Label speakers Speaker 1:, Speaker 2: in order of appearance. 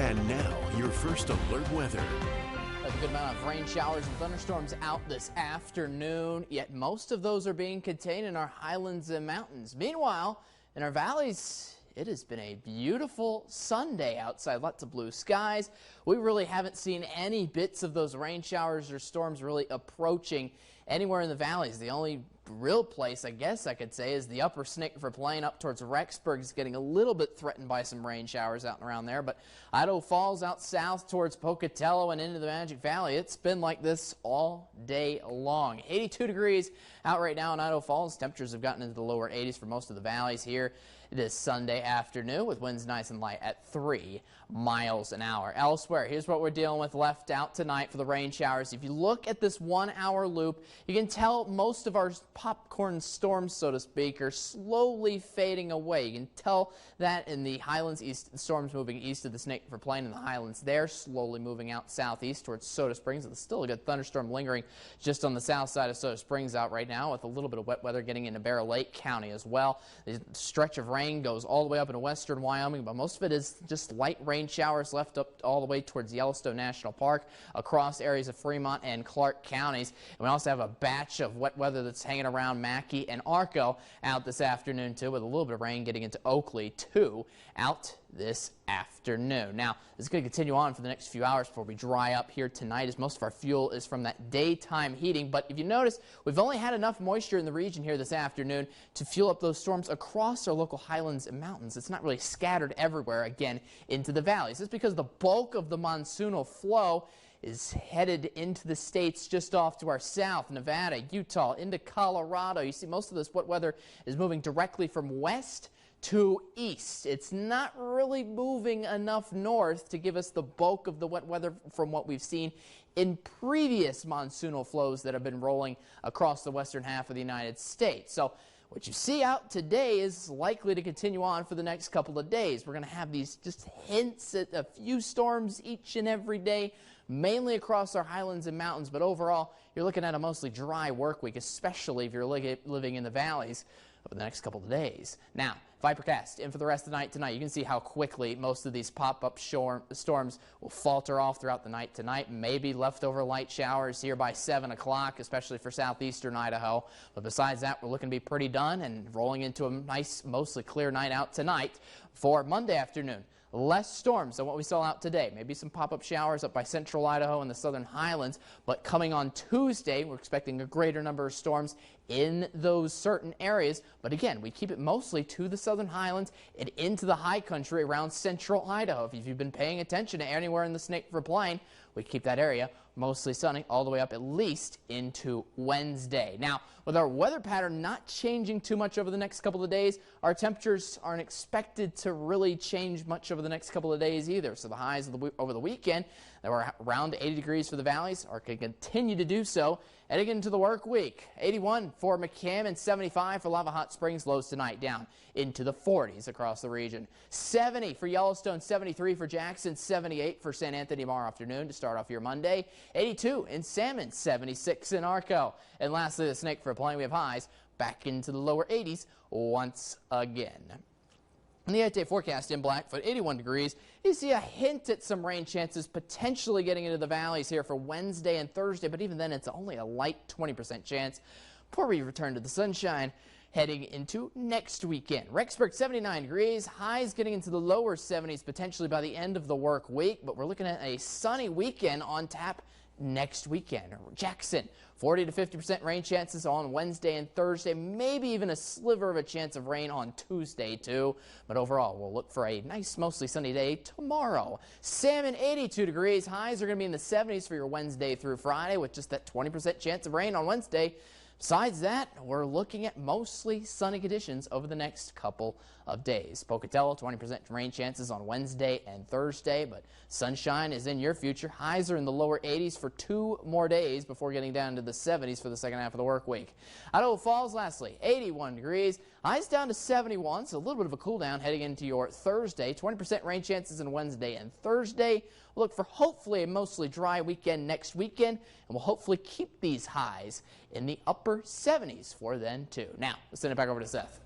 Speaker 1: And now, your first alert weather.
Speaker 2: A good amount of rain showers and thunderstorms out this afternoon, yet most of those are being contained in our highlands and mountains. Meanwhile, in our valleys, it has been a beautiful Sunday outside, lots of blue skies. We really haven't seen any bits of those rain showers or storms really approaching anywhere in the valleys. The only real place, I guess I could say, is the upper Snake River Plain up towards Rexburg is getting a little bit threatened by some rain showers out and around there. But Idaho Falls out south towards Pocatello and into the Magic Valley, it's been like this all day long. 82 degrees out right now in Idaho Falls. Temperatures have gotten into the lower 80s for most of the valleys here. It is Sunday afternoon with winds nice and light at 3 miles an hour. Elsewhere, here's what we're dealing with left out tonight for the rain showers. If you look at this 1 hour loop, you can tell most of our popcorn storms, so to speak, are slowly fading away. You can tell that in the highlands east, the storms moving east of the Snake River Plain in the highlands there, slowly moving out southeast towards Soda Springs. There's still a good thunderstorm lingering just on the south side of Soda Springs out right now, with a little bit of wet weather getting into Bear Lake County as well. The stretch of rain goes all the way up into western Wyoming, but most of it is just light rain showers left up all the way towards Yellowstone National Park, across areas of Fremont and Clark counties. And we also have a batch of wet weather that's hanging around Mackay and Arco out this afternoon too, with a little bit of rain getting into Oakley too out this afternoon. Now, this is going to continue on for the next few hours before we dry up here tonight, as most of our fuel is from that daytime heating. But if you notice, we've only had enough moisture in the region here this afternoon to fuel up those storms across our local highlands and mountains. It's not really scattered everywhere, again, into the valleys. It's because the bulk of the monsoonal flow is headed into the states just off to our south, Nevada, Utah, into Colorado. You see, most of this wet weather is moving directly from west to east. It's not really moving enough north to give us the bulk of the wet weather from what we've seen in previous monsoonal flows that have been rolling across the western half of the United States. So what you see out today is likely to continue on for the next couple of days. We're going to have these just hints at a few storms each and every day, mainly across our highlands and mountains, but overall you're looking at a mostly dry work week, especially if you're living in the valleys over the next couple of days. Now, Vipercast in for the rest of the night tonight. You can see how quickly most of these pop-up storms will falter off throughout the night tonight. Maybe leftover light showers here by 7 o'clock, especially for southeastern Idaho. But besides that, we're looking to be pretty done and rolling into a nice, mostly clear night out tonight for Monday afternoon. Less storms than what we saw out today. Maybe some pop-up showers up by central Idaho and the southern highlands. But coming on Tuesday, we're expecting a greater number of storms in those certain areas. But again, we keep it mostly to the southern highlands and into the high country around central Idaho. If you've been paying attention to anywhere in the Snake River Plain, we keep that area mostly sunny all the way up at least into Wednesday. Now, with our weather pattern not changing too much over the next couple of days, our temperatures aren't expected to really change much over the next couple of days either. So the highs over the weekend that were around 80 degrees for the valleys are going to continue to do so heading into the work week. 81 for McCam and 75 for Lava Hot Springs. Lows tonight down into the 40s across the region. 70 for Yellowstone, 73 for Jackson, 78 for St. Anthony tomorrow afternoon to start off your Monday. 82 in Salmon, 76 in Arco. And lastly, the Snake River Plain, we have highs back into the lower 80s once again. In the 8-day forecast in Blackfoot, 81 degrees. You see a hint at some rain chances potentially getting into the valleys here for Wednesday and Thursday, but even then it's only a light 20% chance before we return to the sunshine heading into next weekend. Rexburg, 79 degrees. Highs getting into the lower 70s potentially by the end of the work week, but we're looking at a sunny weekend on tap next weekend. Jackson, 40 to 50% rain chances on Wednesday and Thursday, maybe even a sliver of a chance of rain on Tuesday too. But overall, we'll look for a nice, mostly sunny day tomorrow. Salmon, 82 degrees. Highs are going to be in the 70s for your Wednesday through Friday, with just that 20% chance of rain on Wednesday. Besides that, we're looking at mostly sunny conditions over the next couple of days. Pocatello, 20% rain chances on Wednesday and Thursday, but sunshine is in your future. Highs are in the lower 80s for 2 more days before getting down to the 70s for the second half of the work week. Idaho Falls, lastly, 81 degrees. Highs down to 71, so a little bit of a cool down heading into your Thursday. 20% rain chances on Wednesday and Thursday. We'll look for hopefully a mostly dry weekend next weekend, and we'll hopefully keep these highs in the upper 70s for then too. Now, let's send it back over to Seth.